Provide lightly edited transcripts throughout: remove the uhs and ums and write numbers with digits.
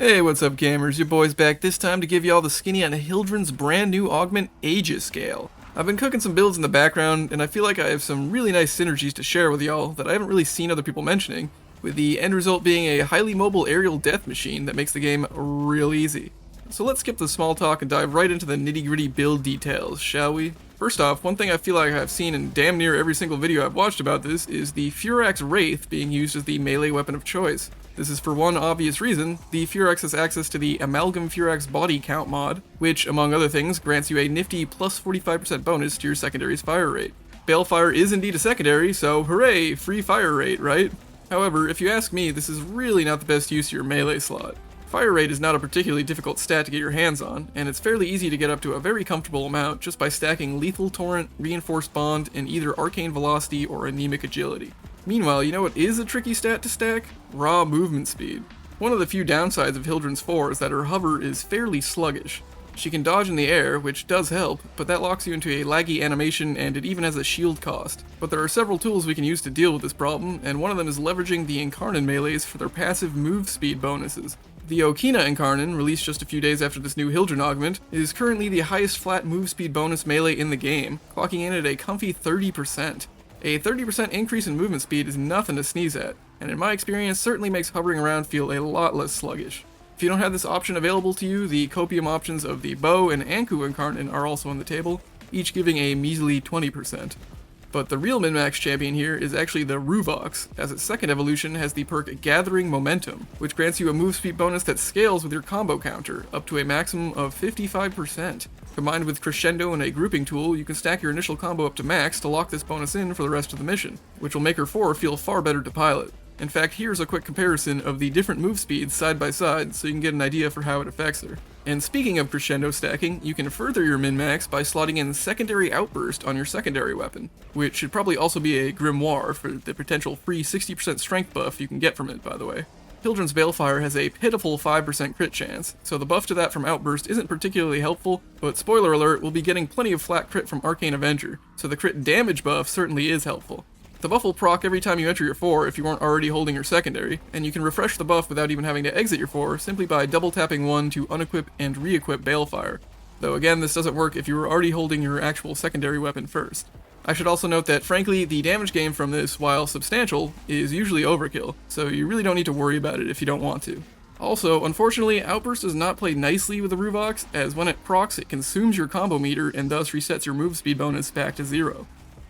Hey, what's up gamers, your boy's back this time to give you all the skinny on Hildryn's brand new augment, Aegis Gale. I've been cooking some builds in the background, and I feel like I have some really nice synergies to share with y'all that I haven't really seen other people mentioning, with the end result being a highly mobile aerial death machine that makes the game real easy. So let's skip the small talk and dive right into the nitty-gritty build details, shall we? First off, one thing I feel like I've seen in damn near every single video I've watched about this is the Furax Wraith being used as the melee weapon of choice. This is for one obvious reason: the Furax has access to the Amalgam Furax body count mod, which, among other things, grants you a nifty plus 45% bonus to your secondary's fire rate. Balefire is indeed a secondary, so hooray, free fire rate, right? However, if you ask me, this is really not the best use of your melee slot. Fire rate is not a particularly difficult stat to get your hands on, and it's fairly easy to get up to a very comfortable amount just by stacking Lethal Torrent, Reinforced Bond, and either Arcane Velocity or Anemic Agility. Meanwhile, you know what is a tricky stat to stack? Raw movement speed. One of the few downsides of Hildryn's 4 is that her hover is fairly sluggish. She can dodge in the air, which does help, but that locks you into a laggy animation and it even has a shield cost. But there are several tools we can use to deal with this problem, and one of them is leveraging the Incarnon melees for their passive move speed bonuses. The Okina Incarnon, released just a few days after this new Hildryn augment, is currently the highest flat move speed bonus melee in the game, clocking in at a comfy 30%. A 30% increase in movement speed is nothing to sneeze at, and in my experience certainly makes hovering around feel a lot less sluggish. If you don't have this option available to you, the copium options of the Bow and Anku Incarnon are also on the table, each giving a measly 20%. But the real minmax champion here is actually the ruvox, as its second evolution has the perk Gathering Momentum, which grants you a move speed bonus that scales with your combo counter, up to a maximum of 55%. Combined with Crescendo and a grouping tool, you can stack your initial combo up to max to lock this bonus in for the rest of the mission, which will make her 4 feel far better to pilot. In fact, here's a quick comparison of the different move speeds side by side so you can get an idea for how it affects her. And speaking of crescendo stacking, you can further your min-max by slotting in secondary outburst on your secondary weapon, which should probably also be a grimoire for the potential free 60% strength buff you can get from it, by the way. Hildryn's balefire has a pitiful 5% crit chance, so the buff to that from outburst isn't particularly helpful, but spoiler alert, we'll be getting plenty of flat crit from Arcane Avenger, so the crit damage buff certainly is helpful. The buff will proc every time you enter your 4 if you weren't already holding your secondary, and you can refresh the buff without even having to exit your 4 simply by double tapping 1 to unequip and re-equip balefire. Though again, this doesn't work if you were already holding your actual secondary weapon first. I should also note that frankly, the damage gain from this, while substantial, is usually overkill, so you really don't need to worry about it if you don't want to. Also, unfortunately, Outburst does not play nicely with the ruvox, as when it procs it consumes your combo meter and thus resets your move speed bonus back to 0.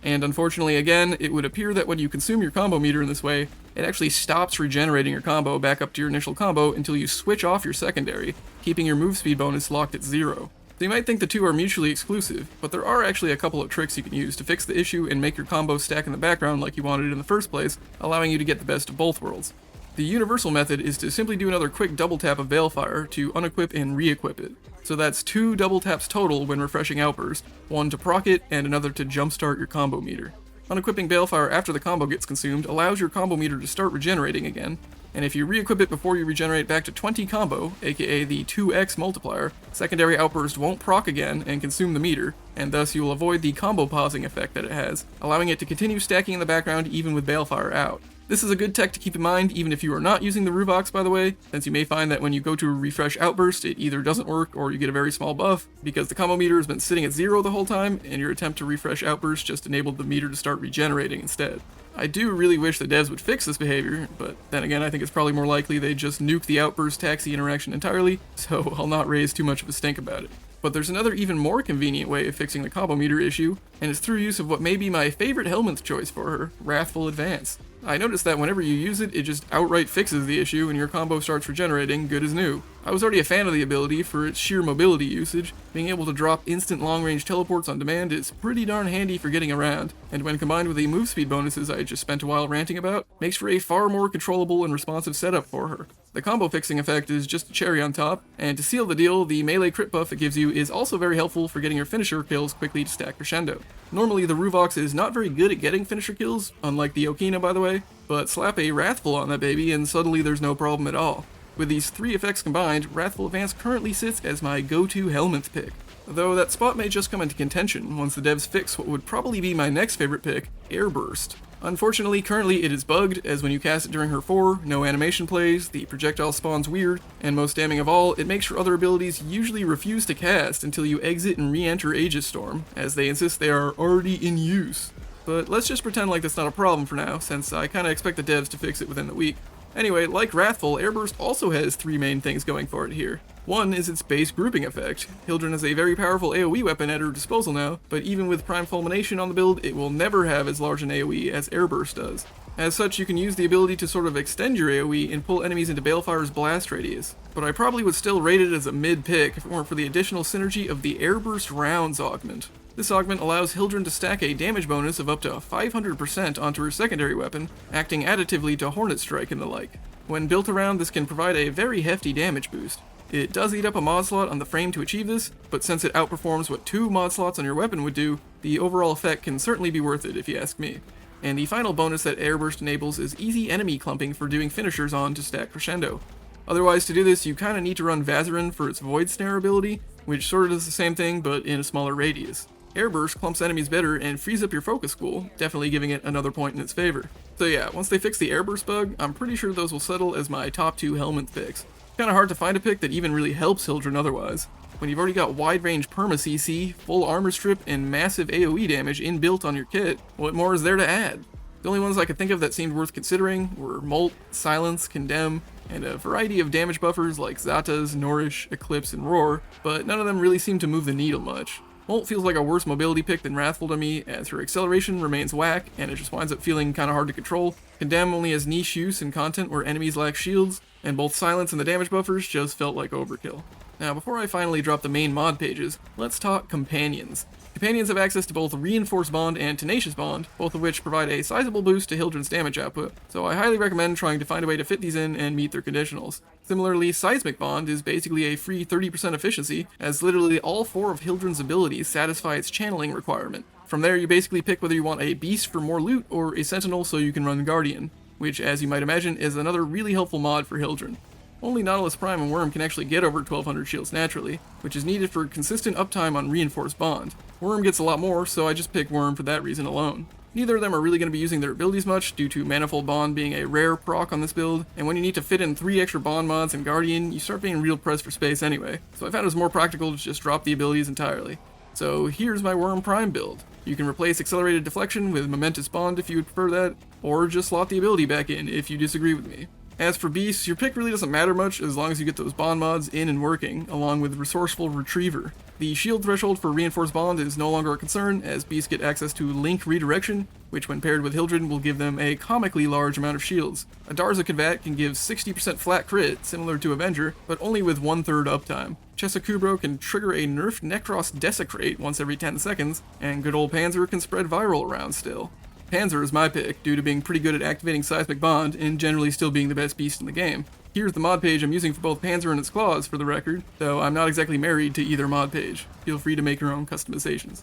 And unfortunately again, it would appear that when you consume your combo meter in this way, it actually stops regenerating your combo back up to your initial combo until you switch off your secondary, keeping your move speed bonus locked at 0. So you might think the two are mutually exclusive, but there are actually a couple of tricks you can use to fix the issue and make your combo stack in the background like you wanted in the first place, allowing you to get the best of both worlds. The universal method is to simply do another quick double tap of balefire to unequip and re-equip it. So that's 2 double taps total when refreshing outburst, one to proc it and another to jumpstart your combo meter. Unequipping balefire after the combo gets consumed allows your combo meter to start regenerating again, and if you re-equip it before you regenerate back to 20 combo, aka the 2x multiplier, secondary outburst won't proc again and consume the meter, and thus you will avoid the combo pausing effect that it has, allowing it to continue stacking in the background even with balefire out. This is a good tech to keep in mind even if you are not using the ruvox, by the way, since you may find that when you go to refresh outburst it either doesn't work or you get a very small buff, because the combo meter has been sitting at 0 the whole time and your attempt to refresh outburst just enabled the meter to start regenerating instead. I do really wish the devs would fix this behavior, but then again I think it's probably more likely they just nuke the outburst taxi interaction entirely, so I'll not raise too much of a stink about it. But there's another even more convenient way of fixing the combo meter issue, and it's through use of what may be my favorite helminth choice for her, Wrathful Advance. I noticed that whenever you use it, it just outright fixes the issue and your combo starts regenerating good as new. I was already a fan of the ability for its sheer mobility usage. Being able to drop instant long-range teleports on demand is pretty darn handy for getting around, and when combined with the move speed bonuses I just spent a while ranting about, makes for a far more controllable and responsive setup for her. The combo fixing effect is just a cherry on top, and to seal the deal, the melee crit buff it gives you is also very helpful for getting your finisher kills quickly to stack crescendo. Normally the ruvox is not very good at getting finisher kills, unlike the okina by the way, but slap a wrathful on that baby and suddenly there's no problem at all. With these 3 effects combined, Wrathful Advance currently sits as my go-to helminth pick, though that spot may just come into contention once the devs fix what would probably be my next favorite pick, airburst. Unfortunately, currently it is bugged, as when you cast it during her 4, no animation plays, the projectile spawns weird, and most damning of all, it makes her other abilities usually refuse to cast until you exit and re-enter Aegis Storm, as they insist they are already in use. But let's just pretend like that's not a problem for now, since I kinda expect the devs to fix it within the week. Anyway, like Wrathful, Airburst also has 3 main things going for it here. One is its base grouping effect. Hildryn has a very powerful AoE weapon at her disposal now, but even with Prime Fulmination on the build, it will never have as large an AoE as Airburst does. As such, you can use the ability to sort of extend your AoE and pull enemies into Balefire's blast radius. But I probably would still rate it as a mid pick if it weren't for the additional synergy of the Airburst rounds augment. This augment allows Hildryn to stack a damage bonus of up to 500% onto her secondary weapon, acting additively to Hornet Strike and the like. When built around, this can provide a very hefty damage boost. It does eat up a mod slot on the frame to achieve this, but since it outperforms what 2 mod slots on your weapon would do, the overall effect can certainly be worth it if you ask me. And the final bonus that Airburst enables is easy enemy clumping for doing finishers on to stack crescendo. Otherwise, to do this, you kinda need to run Vazarin for its Void Snare ability, which sorta does the same thing but in a smaller radius. Airburst clumps enemies better and frees up your focus pool, definitely giving it another point in its favor. So yeah, once they fix the Airburst bug, I'm pretty sure those will settle as my top 2 helminth picks. Kinda hard to find a pick that even really helps Hildryn otherwise. When you've already got wide range perma CC, full armor strip, and massive AoE damage inbuilt on your kit, what more is there to add? The only ones I could think of that seemed worth considering were Molt, Silence, Condemn, and a variety of damage buffers like Zata's, Nourish, Eclipse, and Roar, but none of them really seem to move the needle much. Molt feels like a worse mobility pick than Wrathful to me, as her acceleration remains whack, and it just winds up feeling kinda hard to control. Condemn only has niche use and content where enemies lack shields, and both Silence and the damage buffers just felt like overkill. Now, before I finally drop the main mod pages, let's talk Companions. Companions have access to both Reinforced Bond and Tenacious Bond, both of which provide a sizable boost to Hildryn's damage output, so I highly recommend trying to find a way to fit these in and meet their conditionals. Similarly, Seismic Bond is basically a free 30% efficiency, as literally all 4 of Hildryn's abilities satisfy its channeling requirement. From there, you basically pick whether you want a Beast for more loot or a Sentinel so you can run Guardian, which, as you might imagine, is another really helpful mod for Hildryn. Only Nautilus Prime and Worm can actually get over 1200 shields naturally, which is needed for consistent uptime on Reinforced Bond. Worm gets a lot more, so I just pick Worm for that reason alone. Neither of them are really going to be using their abilities much, due to Manifold Bond being a rare proc on this build, and when you need to fit in 3 extra Bond mods and Guardian, you start being real pressed for space anyway, so I found it was more practical to just drop the abilities entirely. So here's my Worm Prime build. You can replace Accelerated Deflection with Momentous Bond if you would prefer that, or just slot the ability back in if you disagree with me. As for Beasts, your pick really doesn't matter much as long as you get those Bond mods in and working, along with Resourceful Retriever. The shield threshold for Reinforced Bond is no longer a concern, as Beasts get access to Link Redirection, which when paired with Hildryn will give them a comically large amount of shields. A Darza Convat can give 60% flat crit, similar to Avenger, but only with 1/3 uptime. Chesakubro can trigger a nerfed Necros Desecrate once every 10 seconds, and good old Panzer can spread viral around still. Panzer is my pick, due to being pretty good at activating Seismic Bond, and generally still being the best beast in the game. Here's the mod page I'm using for both Panzer and its claws, for the record, though I'm not exactly married to either mod page. Feel free to make your own customizations.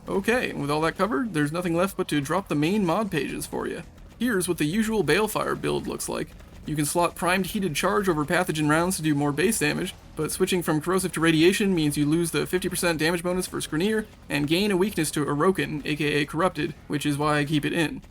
Okay, and with all that covered, there's nothing left but to drop the main mod pages for you. Here's what the usual Balefire build looks like. You can slot Primed Heated Charge over Pathogen rounds to do more base damage, but switching from Corrosive to Radiation means you lose the 50% damage bonus for Skriniar, and gain a weakness to Orokin, aka Corrupted, which is why I keep it in.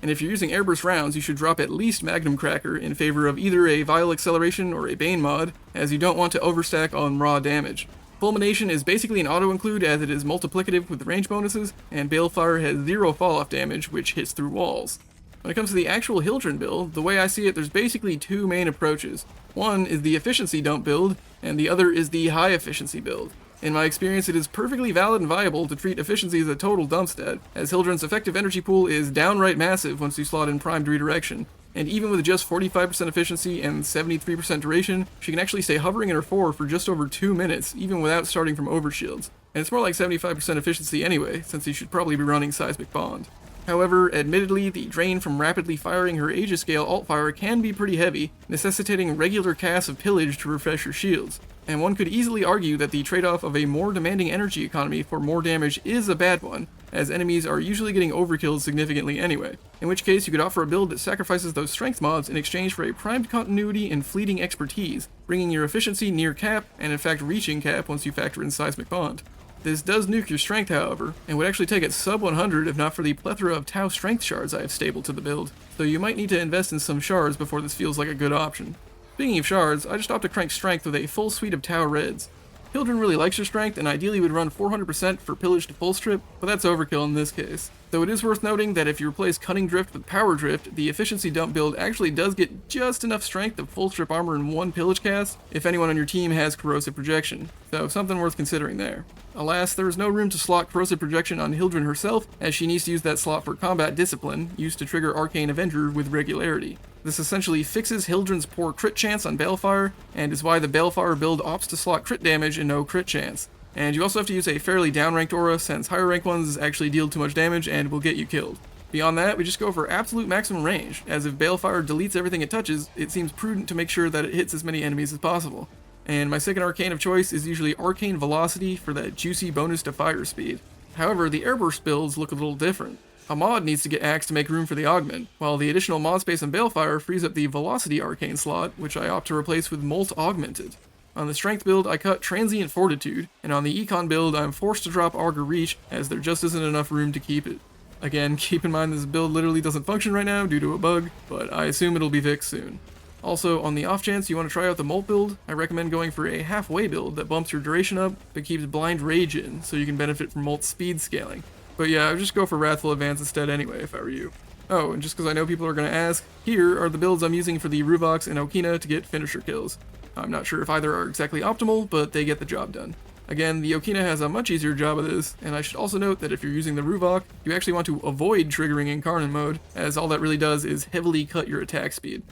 And if you're using Airburst rounds, you should drop at least Magnum Cracker in favor of either a Vile Acceleration or a Bane mod, as you don't want to overstack on raw damage. Fulmination is basically an auto-include as it is multiplicative with range bonuses, and Balefire has 0 fall-off damage, which hits through walls. When it comes to the actual Hildryn build, the way I see it, there's basically 2 main approaches. One is the efficiency dump build, and the other is the high efficiency build. In my experience, it is perfectly valid and viable to treat efficiency as a total dump stat, as Hildryn's effective energy pool is downright massive once you slot in primed redirection. And even with just 45% efficiency and 73% duration, she can actually stay hovering in her 4 for just over 2 minutes, even without starting from overshields. And it's more like 75% efficiency anyway, since you should probably be running Seismic Bond. However, admittedly, the drain from rapidly firing her Aegis Gale alt-fire can be pretty heavy, necessitating regular casts of pillage to refresh your shields. And one could easily argue that the trade-off of a more demanding energy economy for more damage is a bad one, as enemies are usually getting overkilled significantly anyway, in which case you could opt for a build that sacrifices those strength mods in exchange for a primed continuity and fleeting expertise, bringing your efficiency near cap, and in fact reaching cap once you factor in Seismic Bond. This does nuke your strength, however, and would actually take it sub 100 if not for the plethora of Tau strength shards I have stabled to the build, so you might need to invest in some shards before this feels like a good option. Speaking of shards, I just opted to crank strength with a full suite of Tau reds. Hildryn really likes your strength and ideally would run 400% for pillage to full strip, but that's overkill in this case. Though it is worth noting that if you replace cunning drift with power drift, the efficiency dump build actually does get just enough strength of full strip armor in one pillage cast if anyone on your team has corrosive projection, so something worth considering there. Alas, there is no room to slot corrosive projection on Hildryn herself, as she needs to use that slot for combat discipline, used to trigger Arcane Avenger with regularity. This essentially fixes Hildryn's poor crit chance on balefire, and is why the balefire build opts to slot crit damage and no crit chance. And you also have to use a fairly downranked aura, since higher rank ones actually deal too much damage and will get you killed. Beyond that, we just go for absolute maximum range, as if balefire deletes everything it touches, it seems prudent to make sure that it hits as many enemies as possible. And my second arcane of choice is usually Arcane Velocity for that juicy bonus to fire speed. However, the airburst builds look a little different. A mod needs to get axed to make room for the augment, while the additional mod space on balefire frees up the velocity arcane slot, which I opt to replace with molt augmented. On the strength build, I cut transient fortitude, and on the econ build, I'm forced to drop augur reach, as there just isn't enough room to keep it. Again, keep in mind this build literally doesn't function right now due to a bug, but I assume it'll be fixed soon. Also, on the off chance you want to try out the molt build, I recommend going for a halfway build that bumps your duration up, but keeps blind rage in, so you can benefit from molt speed scaling. But yeah, I would just go for wrathful advance instead anyway if I were you. Oh, and just because I know people are going to ask, here are the builds I'm using for the ruvox and okina to get finisher kills. I'm not sure if either are exactly optimal, but they get the job done. Again, the okina has a much easier job of this, and I should also note that if you're using the ruvox, you actually want to avoid triggering incarnate mode, as all that really does is heavily cut your attack speed.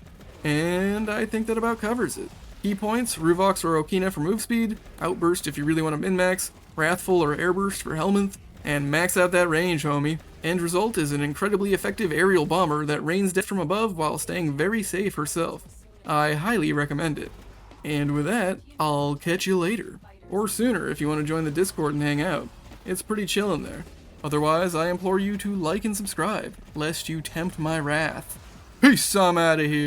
And I think that about covers it. Key points, ruvox or okina for move speed, outburst if you really want to min-max, wrathful or airburst for helminth, and max out that range, homie. End result is an incredibly effective aerial bomber that rains death from above while staying very safe herself. I highly recommend it. And with that, I'll catch you later. Or sooner if you want to join the Discord and hang out. It's pretty chill in there. Otherwise, I implore you to like and subscribe, lest you tempt my wrath. Peace, I'm outta here.